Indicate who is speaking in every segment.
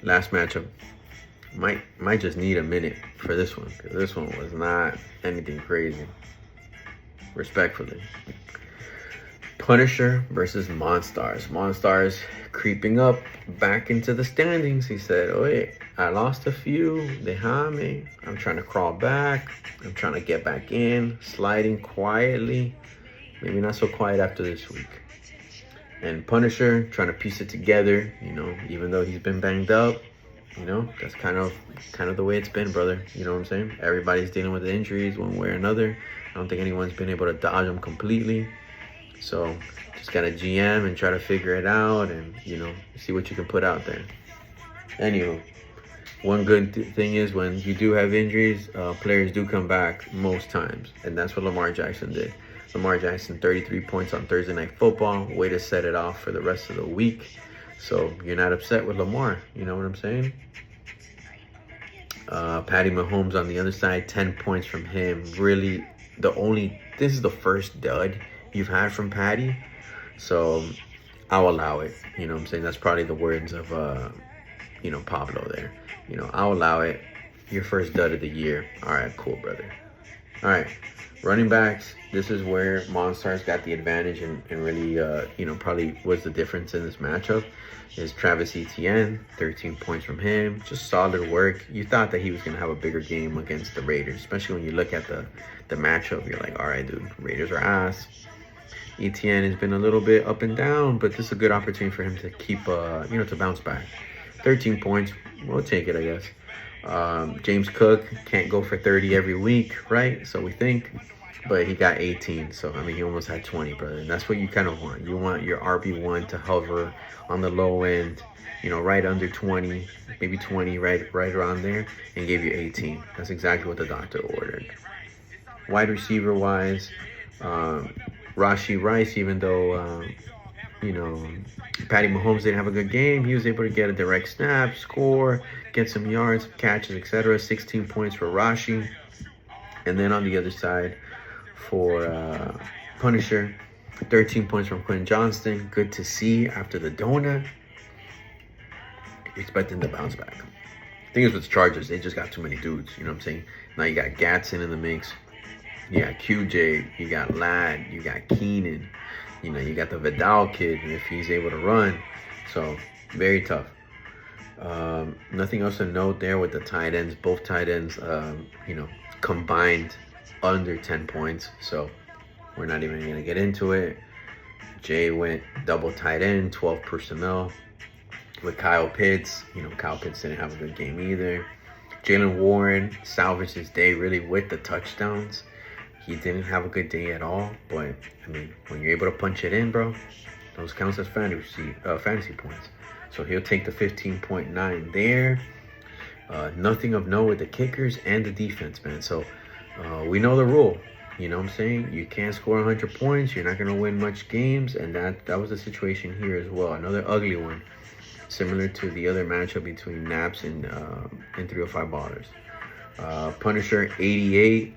Speaker 1: Last matchup. Might just need a minute for this one, because this one was not anything crazy. Respectfully. Punisher versus Monstarz. Monstarz creeping up back into the standings. He said, oh wait, I lost a few. They have me. I'm trying to crawl back. I'm trying to get back in. Sliding quietly. Maybe not so quiet after this week. And Punisher trying to piece it together, even though he's been banged up. That's kind of the way it's been, brother. You know what I'm saying? Everybody's dealing with injuries one way or another. I don't think anyone's been able to dodge them completely. So just got to GM and try to figure it out and, see what you can put out there. Anywho, one good thing is when you do have injuries, players do come back most times. And that's what Lamar Jackson did. Lamar Jackson, 33 points on Thursday Night Football. Way to set it off for the rest of the week. So you're not upset with Lamar. You know what I'm saying? Patty Mahomes on the other side, 10 points from him. Really, this is the first dud you've had from Patty. So I'll allow it. You know what I'm saying? That's probably the words of, Pablo there. I'll allow it. Your first dud of the year. All right, cool, brother. All right. Running backs, this is where Monstarz got the advantage and really, probably was the difference in this matchup. Is Travis Etienne, 13 points from him. Just solid work. You thought that he was going to have a bigger game against the Raiders, especially when you look at the matchup. You're like, all right, dude, Raiders are ass. Etienne has been a little bit up and down, but this is a good opportunity for him to keep, to bounce back. 13 points, we'll take it, I guess. James Cook can't go for 30 every week, right? So we think, but he got 18. So, he almost had 20, brother. And that's what you kind of want. You want your RB1 to hover on the low end, right under 20, maybe 20, right around there, and gave you 18. That's exactly what the doctor ordered. Wide receiver-wise, Rashee Rice, even though, Patty Mahomes didn't have a good game, he was able to get a direct snap, score, get some yards, catches, etc. 16 points for Rashee. And then on the other side for Punisher, 13 points from Quentin Johnston. Good to see after the donut. Expecting to bounce back. The thing is with the Chargers, they just got too many dudes. You know what I'm saying? Now you got Gatson in the mix. You got QJ. You got Ladd. You got Keenan. You got the Vidal kid if he's able to run. So, very tough. Nothing else to note there with the tight ends. Both tight ends, combined under 10 points. So, we're not even going to get into it. Jay went double tight end, 12 personnel with Kyle Pitts. Kyle Pitts didn't have a good game either. Jaylen Warren salvaged his day really with the touchdowns. He didn't have a good day at all. But, when you're able to punch it in, bro, those counts as fantasy points. So he'll take the 15.9 there. Nothing of note with the kickers and the defense, man. So we know the rule. You know what I'm saying? You can't score 100 points. You're not going to win much games. And that was the situation here as well. Another ugly one. Similar to the other matchup between Naps and 305 Ballers. Punisher, 88.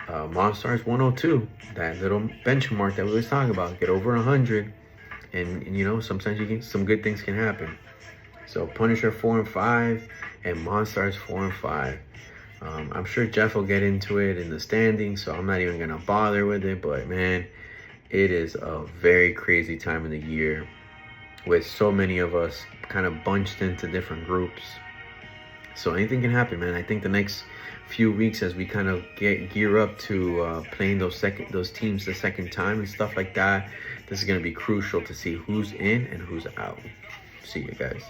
Speaker 1: Monstarz, 102. That little benchmark that we was talking about. Get over 100. And sometimes some good things can happen. So Punisher 4-5 and Monstarz 4-5. I'm sure Jeff will get into it in the standings, so I'm not even going to bother with it. But, man, it is a very crazy time of the year with so many of us kind of bunched into different groups. So anything can happen, man. I think the next few weeks as we kind of gear up to playing those teams the second time and stuff like that, this is going to be crucial to see who's in and who's out. See you guys.